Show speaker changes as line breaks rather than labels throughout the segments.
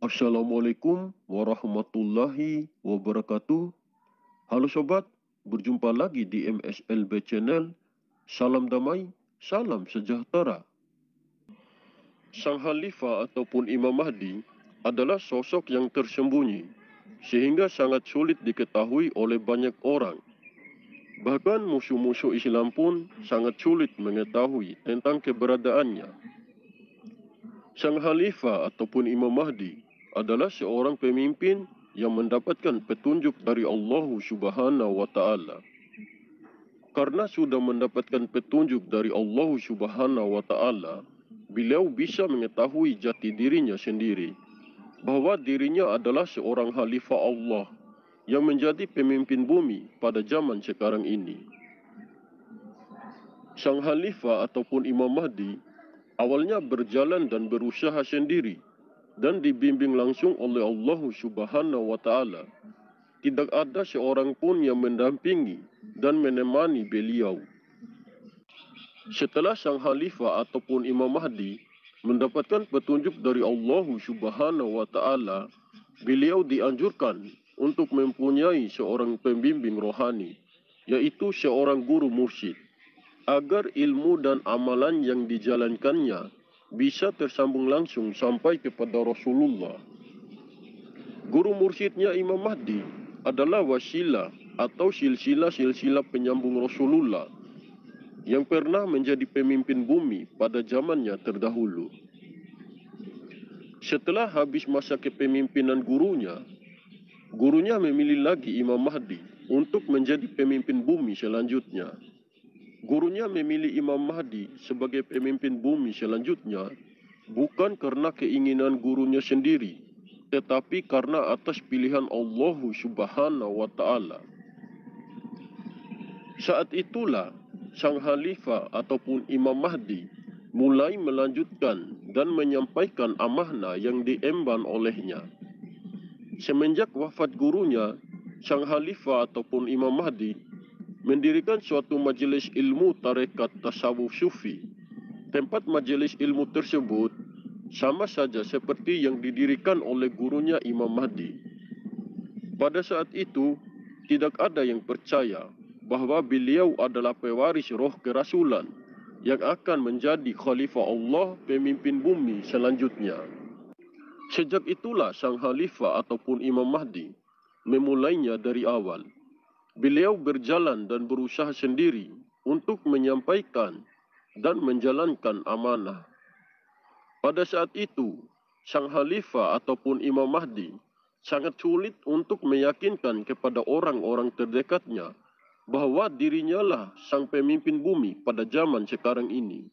Assalamualaikum warahmatullahi wabarakatuh. Halo sobat, berjumpa lagi di MSLB Channel. Salam damai, salam sejahtera. Sang Khalifah ataupun Imam Mahdi adalah sosok yang tersembunyi, sehingga sangat sulit diketahui oleh banyak orang. Bahkan musuh-musuh Islam pun sangat sulit mengetahui tentang keberadaannya. Sang Khalifah ataupun Imam Mahdi adalah seorang pemimpin yang mendapatkan petunjuk dari Allah Subhanahu wa Ta'ala. Karena sudah mendapatkan petunjuk dari Allah Subhanahu wa Ta'ala, beliau bisa mengetahui jati dirinya sendiri, bahwa dirinya adalah seorang Khalifah Allah yang menjadi pemimpin bumi pada zaman sekarang ini. Sang Khalifah ataupun Imam Mahdi awalnya berjalan dan berusaha sendiri dan dibimbing langsung oleh Allah Subhanahu wa Ta'ala. Tidak ada seorang pun yang mendampingi dan menemani beliau. Setelah sang Khalifah ataupun Imam Mahdi mendapatkan petunjuk dari Allah Subhanahu wa Ta'ala, beliau dianjurkan untuk mempunyai seorang pembimbing rohani, yaitu seorang guru mursyid, agar ilmu dan amalan yang dijalankannya bisa tersambung langsung sampai kepada Rasulullah. Guru mursyidnya Imam Mahdi adalah wasilah atau silsilah penyambung Rasulullah yang pernah menjadi pemimpin bumi pada zamannya terdahulu. Setelah habis masa kepemimpinan gurunya memilih lagi Imam Mahdi untuk menjadi pemimpin bumi selanjutnya. Gurunya memilih Imam Mahdi sebagai pemimpin bumi selanjutnya bukan karena keinginan gurunya sendiri, tetapi karena atas pilihan Allah Subhanahu wa Ta'ala. Saat itulah sang Khalifah ataupun Imam Mahdi mulai melanjutkan dan menyampaikan amanah yang diemban olehnya. Semenjak wafat gurunya, sang Khalifah ataupun Imam Mahdi mendirikan suatu majelis ilmu tarekat tasawuf sufi. Tempat majelis ilmu tersebut sama saja seperti yang didirikan oleh gurunya Imam Mahdi. Pada saat itu, tidak ada yang percaya bahwa beliau adalah pewaris roh kerasulan yang akan menjadi khalifah Allah, pemimpin bumi selanjutnya. Sejak itulah sang Khalifah ataupun Imam Mahdi memulainya dari awal. Beliau berjalan dan berusaha sendiri untuk menyampaikan dan menjalankan amanah. Pada saat itu, sang Khalifah ataupun Imam Mahdi sangat sulit untuk meyakinkan kepada orang-orang terdekatnya bahwa dirinya lah sang pemimpin bumi pada zaman sekarang ini.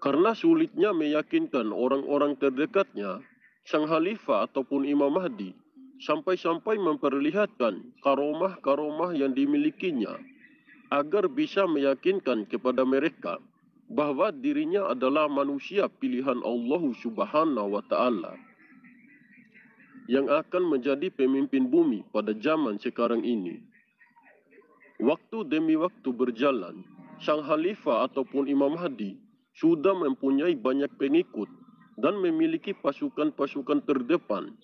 Karena sulitnya meyakinkan orang-orang terdekatnya, sang Khalifah ataupun Imam Mahdi sampai-sampai memperlihatkan karomah-karomah yang dimilikinya agar bisa meyakinkan kepada mereka bahwa dirinya adalah manusia pilihan Allah Subhanahu wa Ta'ala yang akan menjadi pemimpin bumi pada zaman sekarang ini. Waktu demi waktu berjalan, sang Khalifah ataupun Imam Mahdi sudah mempunyai banyak pengikut dan memiliki pasukan-pasukan terdepan.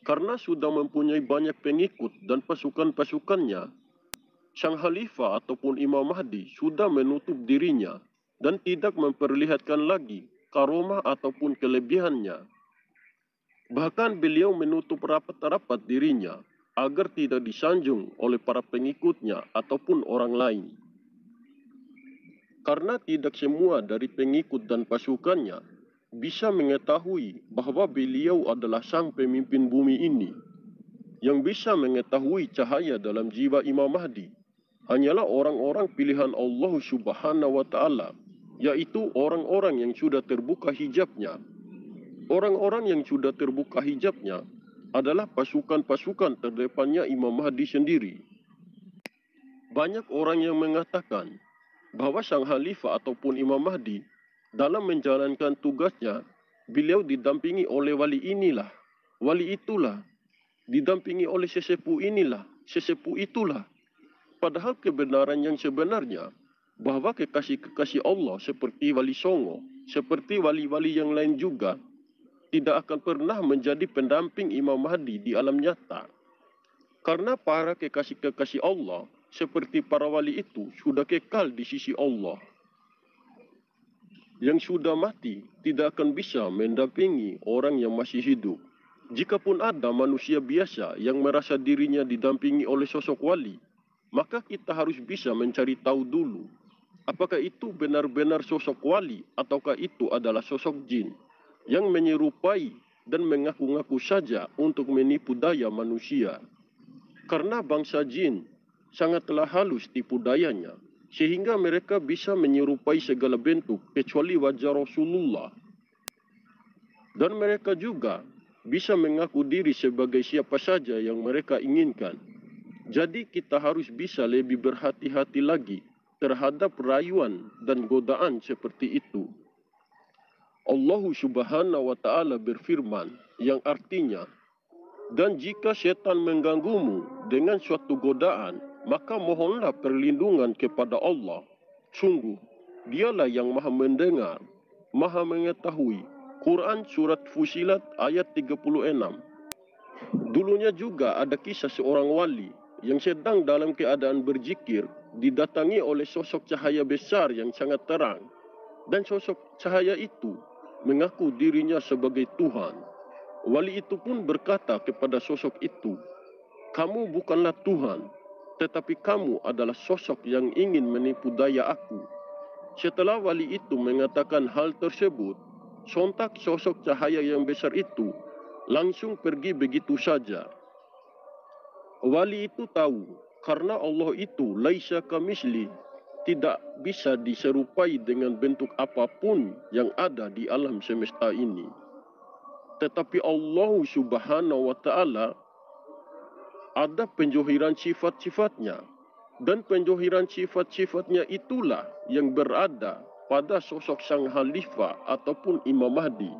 Karena sudah mempunyai banyak pengikut dan pasukan-pasukannya, sang Khalifah ataupun Imam Mahdi sudah menutup dirinya dan tidak memperlihatkan lagi karomah ataupun kelebihannya. Bahkan beliau menutup rapat-rapat dirinya agar tidak disanjung oleh para pengikutnya ataupun orang lain. Karena tidak semua dari pengikut dan pasukannya bisa mengetahui bahwa beliau adalah sang pemimpin bumi ini. Yang bisa mengetahui cahaya dalam jiwa Imam Mahdi hanyalah orang-orang pilihan Allah Subhanahu wa Ta'ala, yaitu orang-orang yang sudah terbuka hijabnya. Orang-orang yang sudah terbuka hijabnya adalah pasukan-pasukan terdepannya Imam Mahdi sendiri. Banyak orang yang mengatakan bahwa sang Khalifah ataupun Imam Mahdi dalam menjalankan tugasnya, beliau didampingi oleh wali inilah, wali itulah, didampingi oleh sesepuh inilah, sesepuh itulah. Padahal kebenaran yang sebenarnya bahwa kekasih-kekasih Allah seperti Wali Songo, seperti wali-wali yang lain juga, tidak akan pernah menjadi pendamping Imam Mahdi di alam nyata. Karena para kekasih-kekasih Allah seperti para wali itu sudah kekal di sisi Allah. Yang sudah mati tidak akan bisa mendampingi orang yang masih hidup. Jikapun ada manusia biasa yang merasa dirinya didampingi oleh sosok wali, maka kita harus bisa mencari tahu dulu, apakah itu benar-benar sosok wali ataukah itu adalah sosok jin yang menyerupai dan mengaku-ngaku saja untuk menipu daya manusia. Karena bangsa jin sangatlah halus tipu dayanya, sehingga mereka bisa menyerupai segala bentuk kecuali wajah Rasulullah. Dan mereka juga bisa mengaku diri sebagai siapa saja yang mereka inginkan. Jadi kita harus bisa lebih berhati-hati lagi terhadap rayuan dan godaan seperti itu. Allah Subhanahu wa Ta'ala berfirman yang artinya, dan jika setan mengganggumu dengan suatu godaan, maka mohonlah perlindungan kepada Allah. Sungguh, dialah yang maha mendengar, maha mengetahui. Quran Surat Fusilat ayat 36. Dulunya juga ada kisah seorang wali yang sedang dalam keadaan berzikir didatangi oleh sosok cahaya besar yang sangat terang. Dan sosok cahaya itu mengaku dirinya sebagai Tuhan. Wali itu pun berkata kepada sosok itu, "Kamu bukanlah Tuhan, tetapi kamu adalah sosok yang ingin menipu daya aku." Setelah wali itu mengatakan hal tersebut, sontak sosok cahaya yang besar itu langsung pergi begitu saja. Wali itu tahu, karena Allah itu laisa kamisli, tidak bisa diserupai dengan bentuk apapun yang ada di alam semesta ini. Tetapi Allah Subhanahu wa Ta'ala ada penjohiran sifat-sifatnya. Dan penjohiran sifat-sifatnya itulah yang berada pada sosok sang Khalifah ataupun Imam Mahdi.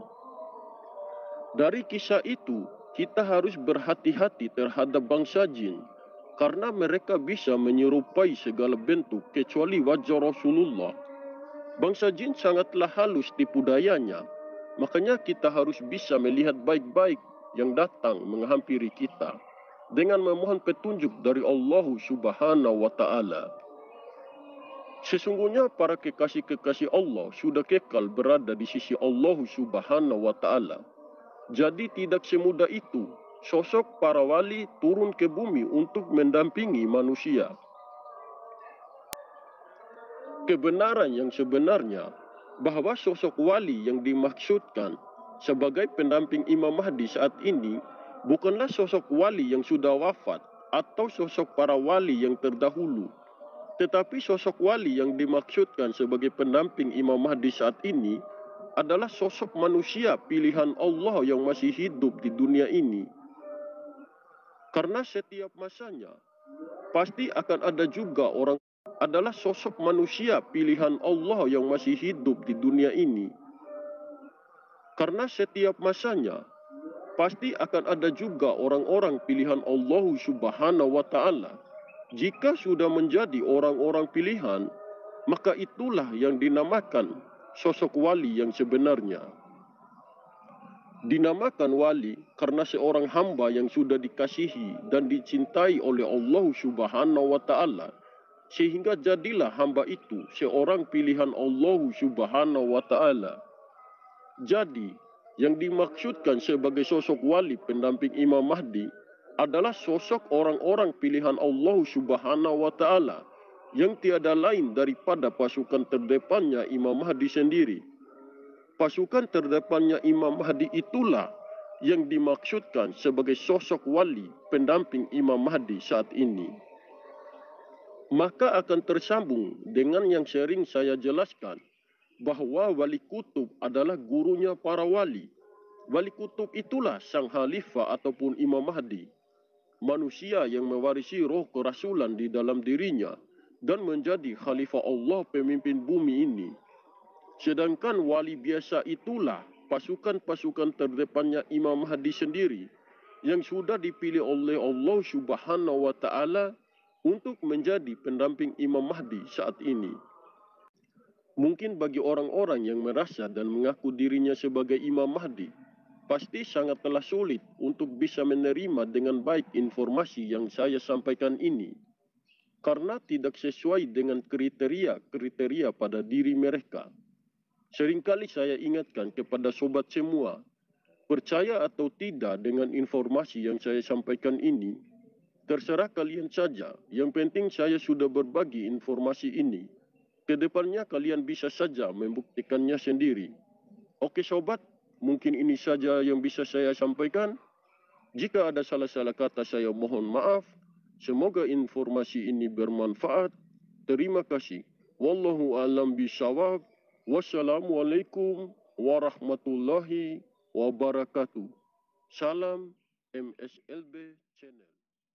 Dari kisah itu, kita harus berhati-hati terhadap bangsa jin. Karena mereka bisa menyerupai segala bentuk kecuali wajah Rasulullah. Bangsa jin sangatlah halus tipu dayanya. Makanya kita harus bisa melihat baik-baik yang datang menghampiri kita dengan memohon petunjuk dari Allah Subhanahu wa Ta'ala. Sesungguhnya para kekasih-kekasih Allah sudah kekal berada di sisi Allah Subhanahu wa Ta'ala. Jadi tidak semudah itu sosok para wali turun ke bumi untuk mendampingi manusia. Kebenaran yang sebenarnya bahwa sosok wali yang dimaksudkan sebagai pendamping Imam Mahdi saat ini bukanlah sosok wali yang sudah wafat atau sosok para wali yang terdahulu. Tetapi sosok wali yang dimaksudkan sebagai pendamping Imam Mahdi saat ini adalah sosok manusia pilihan Allah yang masih hidup di dunia ini. Karena setiap masanya pasti akan ada juga orang adalah sosok manusia pilihan Allah yang masih hidup di dunia ini. Karena setiap masanya pasti akan ada juga orang-orang pilihan Allah Subhanahu wa Ta'ala. Jika sudah menjadi orang-orang pilihan, maka itulah yang dinamakan sosok wali yang sebenarnya. Dinamakan wali karena seorang hamba yang sudah dikasihi dan dicintai oleh Allah Subhanahu wa Ta'ala, sehingga jadilah hamba itu seorang pilihan Allah Subhanahu wa Ta'ala. Jadi, yang dimaksudkan sebagai sosok wali pendamping Imam Mahdi adalah sosok orang-orang pilihan Allah Subhanahu wa Ta'ala yang tiada lain daripada pasukan terdepannya Imam Mahdi sendiri. Pasukan terdepannya Imam Mahdi itulah yang dimaksudkan sebagai sosok wali pendamping Imam Mahdi saat ini. Maka akan tersambung dengan yang sering saya jelaskan, bahwa wali kutub adalah gurunya para wali. Wali kutub itulah sang Khalifah ataupun Imam Mahdi, manusia yang mewarisi roh kerasulan di dalam dirinya dan menjadi Khalifah Allah pemimpin bumi ini. Sedangkan wali biasa itulah pasukan-pasukan terdepannya Imam Mahdi sendiri yang sudah dipilih oleh Allah Subhanahu wa Ta'ala untuk menjadi pendamping Imam Mahdi saat ini. Mungkin bagi orang-orang yang merasa dan mengaku dirinya sebagai Imam Mahdi, pasti sangatlah sulit untuk bisa menerima dengan baik informasi yang saya sampaikan ini, karena tidak sesuai dengan kriteria pada diri mereka. Seringkali saya ingatkan kepada sobat semua, percaya atau tidak dengan informasi yang saya sampaikan ini, terserah kalian saja. Yang penting saya sudah berbagi informasi ini. Kedepannya kalian bisa saja membuktikannya sendiri. Oke sobat, mungkin ini saja yang bisa saya sampaikan. Jika ada salah-salah kata saya mohon maaf. Semoga informasi ini bermanfaat. Terima kasih. Wallahu a'lam bishawab. Wassalamualaikum warahmatullahi wabarakatuh. Salam MSLB Channel.